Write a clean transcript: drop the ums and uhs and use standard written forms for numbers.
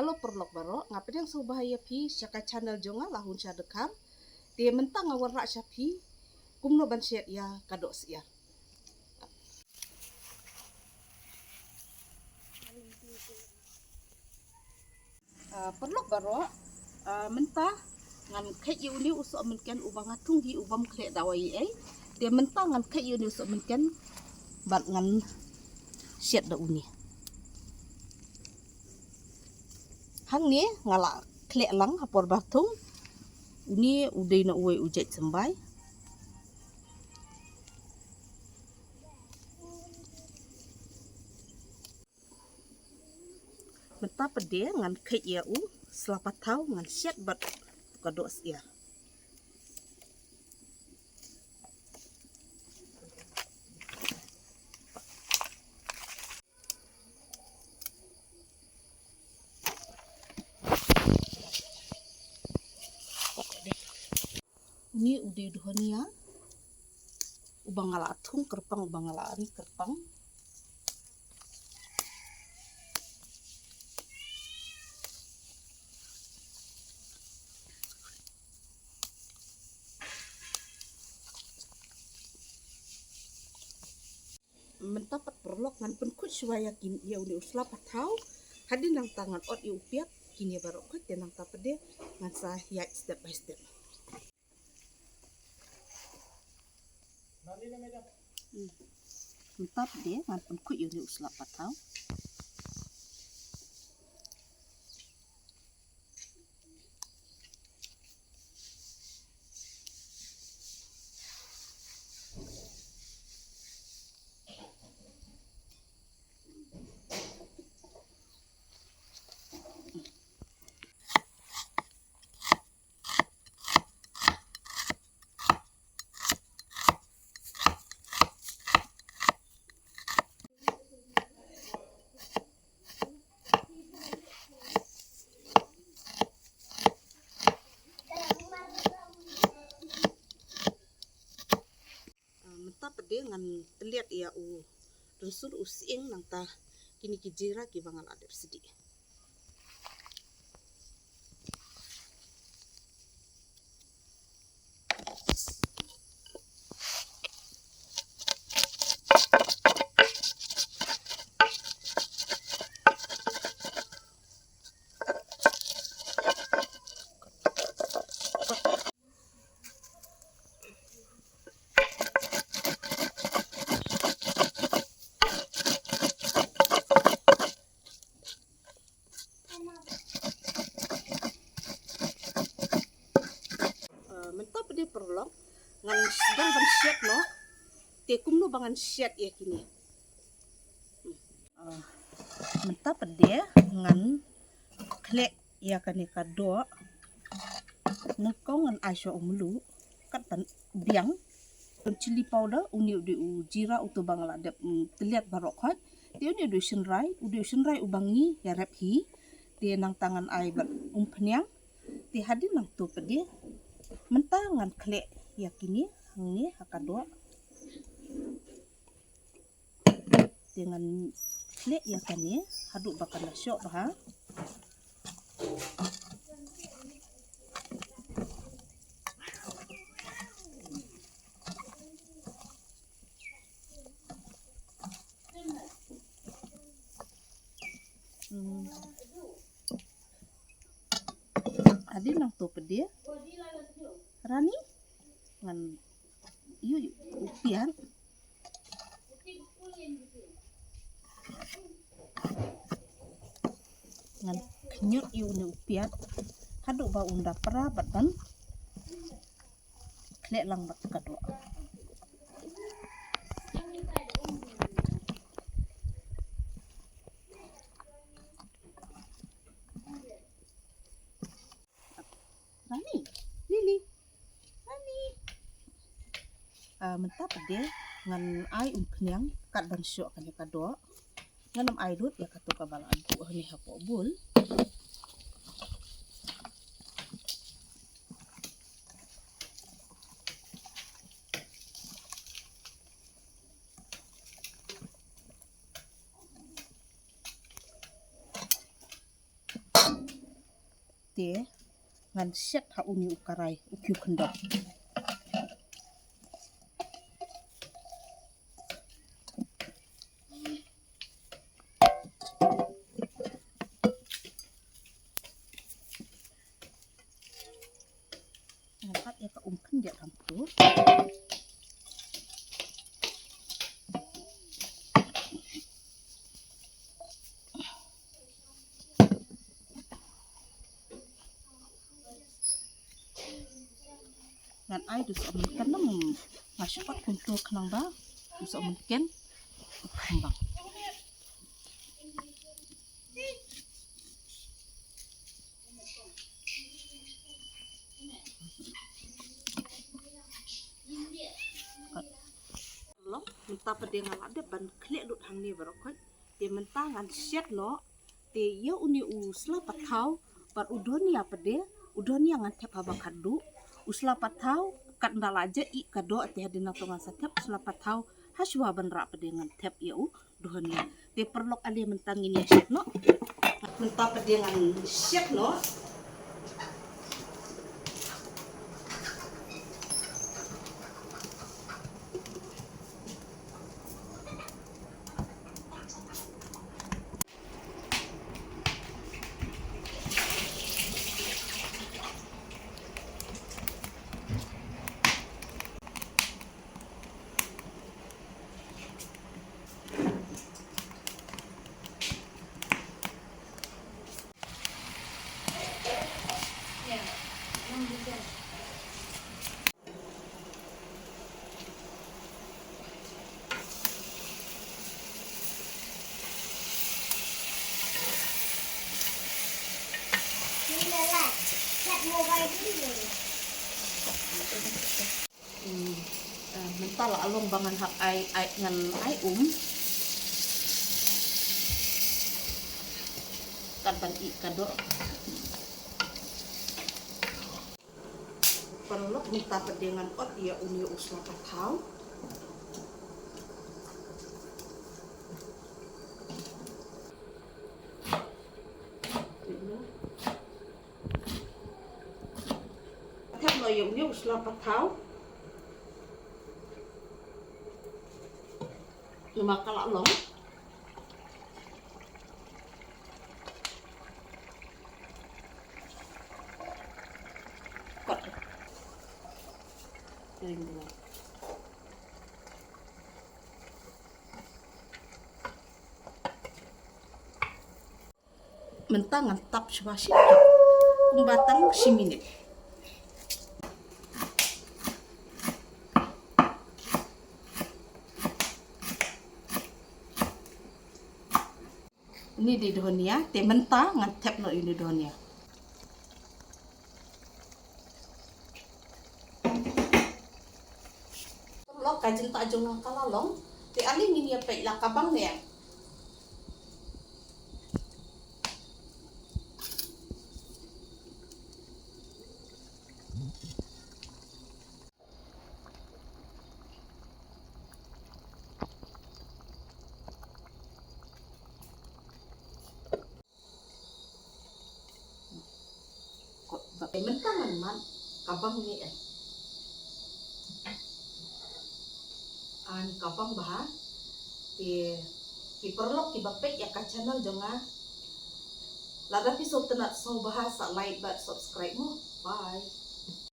Halo perlok baro, ngapit yang so bahaya pi syaka channel jonga lahun sya dekam. Dia mentang ngawar rak syapi, kumno ban syet ya kadok sia. Perlok baro, mentah ngan kait yu ni usuk menken ubang ngatung di ubam klek dawai dia mentang ngan kait yu ni usuk menken bat ngan syet da uni. Hang ni ngala klek lang hapor batung uni udai na uwe ujet sembai. Mentah pede ngan kait ya selapat tau ngan syet bat kadok sia. Ini udah dohania ubang ngala atung kerpang ubang ngala ari kerpang. Mentapat perlok ngan penkut suaya kini ya uni usla patau hadin nang tangan ot yu piat kini baru kut ya nang tapede ngan sa ya step by step. Mentap dia ngan penkut yu uni usla patau. Dia ngan terlihat ya rusur using nang ta kini kijira ki bangal adep sedih. Mentap dia perlok ngan sedang ban syet no tekum no bangan syet ya kini. Mentap dia ngan klek ya kani kado ngkau ngan asyo umlu kat tan biang chili powder uni udu jira utu bangala dep terlihat barok hat dia udu senrai ubangi ya rep hi dia nang tangan ai ber umpnyang dia hadin nang tu pede mentangan klek yakini hangi hakadua dengan klek yakani haduk bakal syok bah. Adi nang tu pede rani ngan yu upian ngan kenyut yu ni upiat haduk ba unda pra batan klek lang bat kado. Rani, Lili, Rani. Mentap dia ngan ai umpnyang kat ban syok kani kado. Nganam ai dut ya katu kabal adu ni hapo bul. te ngan set ha uni ukarai ukyu kendok. Ngangkat ya ka dia tampur. Ngan ai dus amun kanam masyakat kuntul kenang ba dus amun ken kembang. Lo mentah pedengan ada ban klek lut hang ni barokot dia mentah ngan siat no te ya uni usla patau par udonia pede udonia ngan tep haba kadu usla patau kat ndalaje I kado te hadina tongan satep usla patau haswa ban ra pedengan tep ya udonia te perlok ali mentah ngini siat no mentah pedengan siat no mentah la along bangan hak ai ngan ai kan ban I kado perlok mentah pedengan ot ya uni usla patau thep lo ya uni usla patau lumakal along kot kering dulu mentang ngantap sebasi kumbatang si minit ini di dohnia te mentah ngantep no ini dohnia lo kajin tak jong kalalong te aling ini apa la kabang ne mentangan man kabang ni an kabang bah ti perlok ti bapek ya ka channel jonga lada episode tenat so bahasa like but subscribe mo bye.